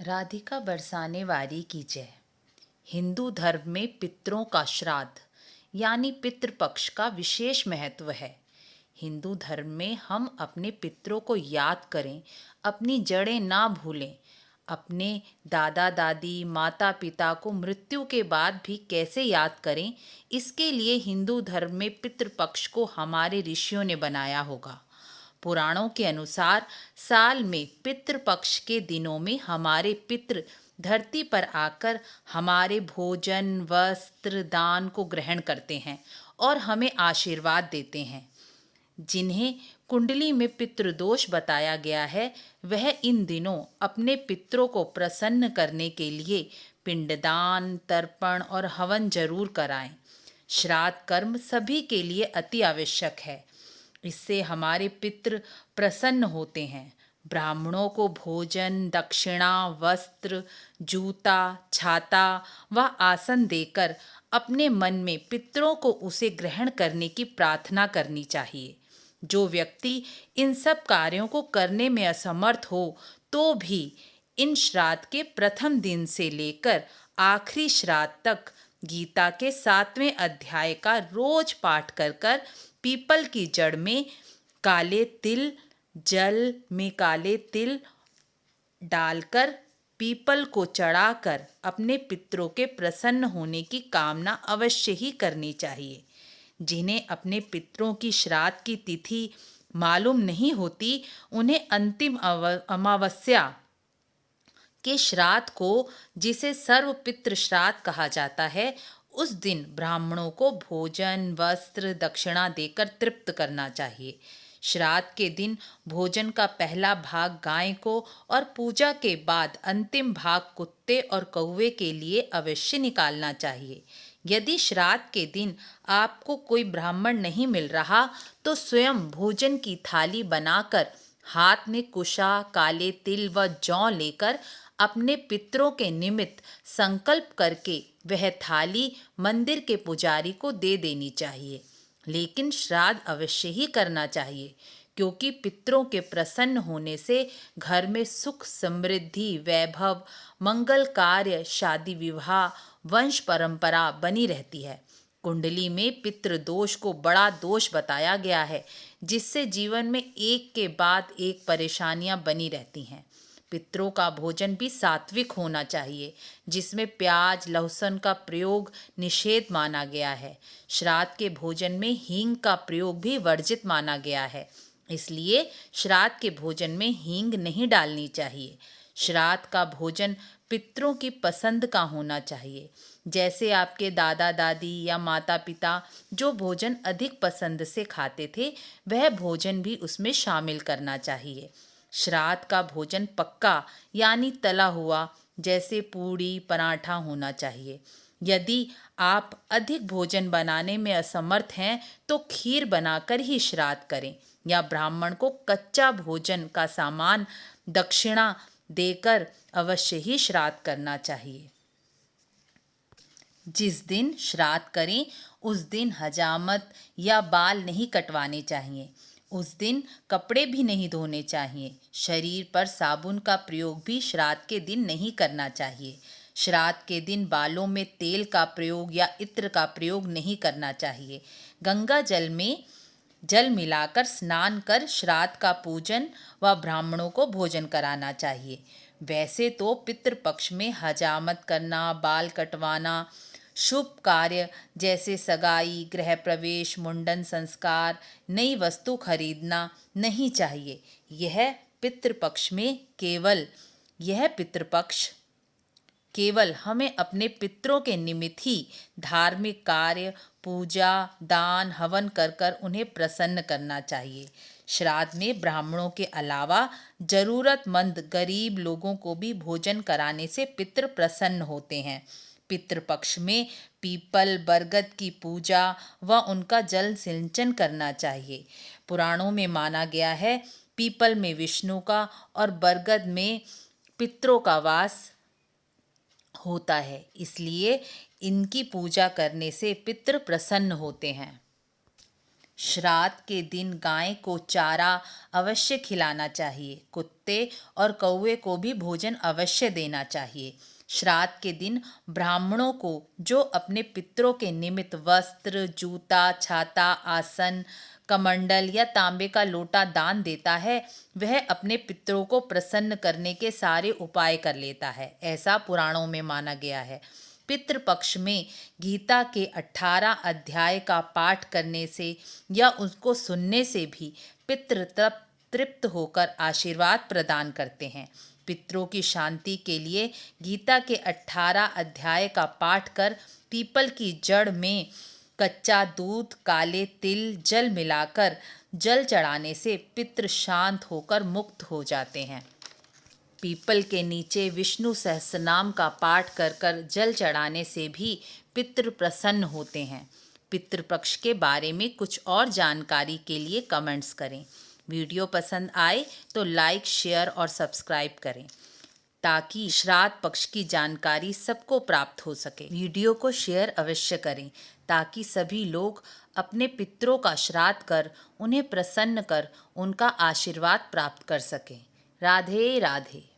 राधिका बरसाने वारी की जय। हिंदू धर्म में पितरों का श्राद्ध यानी पितृपक्ष का विशेष महत्व है। हिंदू धर्म में हम अपने पितरों को याद करें, अपनी जड़ें ना भूलें। अपने दादा दादी माता पिता को मृत्यु के बाद भी कैसे याद करें, इसके लिए हिंदू धर्म में पितृपक्ष को हमारे ऋषियों ने बनाया होगा। पुराणों के अनुसार साल में पितृपक्ष के दिनों में हमारे पितृ धरती पर आकर हमारे भोजन वस्त्र दान को ग्रहण करते हैं और हमें आशीर्वाद देते हैं। जिन्हें कुंडली में पितृदोष बताया गया है, वह इन दिनों अपने पितरों को प्रसन्न करने के लिए पिंडदान तर्पण और हवन जरूर कराएं। श्राद्ध कर्म सभी के लिए अति आवश्यक है। इससे हमारे पितृ प्रसन्न होते हैं। ब्राह्मणों को भोजन दक्षिणा वस्त्र जूता छाता व आसन देकर अपने मन में पितरों को उसे ग्रहण करने की प्रार्थना करनी चाहिए। जो व्यक्ति इन सब कार्यों को करने में असमर्थ हो तो भी इन श्राद्ध के प्रथम दिन से लेकर आखिरी श्राद्ध तक गीता के 7वें अध्याय का रोज पाठ कर कर पीपल की जड़ में काले तिल जल में काले तिल डालकर पीपल को चढ़ाकर अपने पितरों के प्रसन्न होने की कामना अवश्य ही करनी चाहिए। जिन्हें अपने पितरों की श्राद्ध की तिथि मालूम नहीं होती, उन्हें अंतिम अमावस्या के श्राद्ध को, जिसे सर्व पितृ श्राद्ध कहा जाता है, उस दिन ब्राह्मणों को भोजन वस्त्र दक्षिणा देकर तृप्त करना चाहिए। श्राद्ध के दिन भोजन का पहला भाग गाय को और पूजा के बाद अंतिम भाग कुत्ते और कौवे के लिए अवश्य निकालना चाहिए। यदि श्राद्ध के दिन आपको कोई ब्राह्मण नहीं मिल रहा तो स्वयं भोजन की थाली बनाकर हाथ में कुशा काले तिल व जौ लेकर अपने पितरों के निमित्त संकल्प करके वह थाली मंदिर के पुजारी को दे देनी चाहिए। लेकिन श्राद्ध अवश्य ही करना चाहिए, क्योंकि पितरों के प्रसन्न होने से घर में सुख समृद्धि वैभव मंगल कार्य शादी विवाह वंश परंपरा बनी रहती है। कुंडली में पितृ दोष को बड़ा दोष बताया गया है, जिससे जीवन में एक के बाद एक परेशानियां बनी रहती हैं। पितरों का भोजन भी सात्विक होना चाहिए, जिसमें प्याज लहसुन का प्रयोग निषेध माना गया है। श्राद्ध के भोजन में हींग का प्रयोग भी वर्जित माना गया है, इसलिए श्राद्ध के भोजन में हींग नहीं डालनी चाहिए। श्राद्ध का भोजन पितरों की पसंद का होना चाहिए। जैसे आपके दादा दादी या माता पिता जो भोजन अधिक पसंद से खाते थे, वह भोजन भी उसमें शामिल करना चाहिए। श्राद्ध का भोजन पक्का यानी तला हुआ, जैसे पूड़ी पराठा होना चाहिए। यदि आप अधिक भोजन बनाने में असमर्थ हैं तो खीर बनाकर ही श्राद्ध करें, या ब्राह्मण को कच्चा भोजन का सामान दक्षिणा देकर अवश्य ही श्राद्ध करना चाहिए। जिस दिन श्राद्ध करें उस दिन हजामत या बाल नहीं कटवाने चाहिए। उस दिन कपड़े भी नहीं धोने चाहिए। शरीर पर साबुन का प्रयोग भी श्राद्ध के दिन नहीं करना चाहिए। श्राद्ध के दिन बालों में तेल का प्रयोग या इत्र का प्रयोग नहीं करना चाहिए। गंगा जल में जल मिलाकर स्नान कर श्राद्ध का पूजन व ब्राह्मणों को भोजन कराना चाहिए। वैसे तो पितृपक्ष में हजामत करना बाल कटवाना शुभ कार्य जैसे सगाई गृह प्रवेश मुंडन संस्कार नई वस्तु खरीदना नहीं चाहिए। यह पितृपक्ष केवल हमें अपने पितरों के निमित्त ही धार्मिक कार्य पूजा दान हवन कर कर उन्हें प्रसन्न करना चाहिए। श्राद्ध में ब्राह्मणों के अलावा जरूरतमंद गरीब लोगों को भी भोजन कराने से पितृ प्रसन्न होते हैं। पितृपक्ष में पीपल बरगद की पूजा व उनका जल सिंचन करना चाहिए। पुराणों में माना गया है पीपल में विष्णु का और बरगद में पितरों का वास होता है, इसलिए इनकी पूजा करने से पितृ प्रसन्न होते हैं। श्राद्ध के दिन गाय को चारा अवश्य खिलाना चाहिए। कुत्ते और कौवे को भी भोजन अवश्य देना चाहिए। श्राद्ध के दिन ब्राह्मणों को जो अपने पितरों के निमित्त वस्त्र, जूता, छाता, आसन, कमंडल या तांबे का लोटा दान देता है, वह अपने पितरों को प्रसन्न करने के सारे उपाय कर लेता है, ऐसा पुराणों में माना गया है। पितृपक्ष में गीता के 18 अध्याय का पाठ करने से या उसको सुनने से भी पितृ तृप्त होकर आशीर्वाद प्रदान करते हैं। पितरों की शांति के लिए गीता के 18 अध्याय का पाठ कर पीपल की जड़ में कच्चा दूध, काले तिल, जल मिलाकर जल चढ़ाने से पितृ शांत होकर मुक्त हो जाते हैं। पीपल के नीचे विष्णु सहस्रनाम का पाठ कर कर जल चढ़ाने से भी पितृ प्रसन्न होते हैं। पितृपक्ष के बारे में कुछ और जानकारी के लिए कमेंट्स करें। वीडियो पसंद आए तो लाइक, शेयर और सब्सक्राइब करें ताकि श्राद्ध पक्ष की जानकारी सबको प्राप्त हो सके। वीडियो को शेयर अवश्य करें ताकि सभी लोग अपने पितरों का श्राद्ध कर उन्हें प्रसन्न कर उनका आशीर्वाद प्राप्त कर सकें। राधे राधे।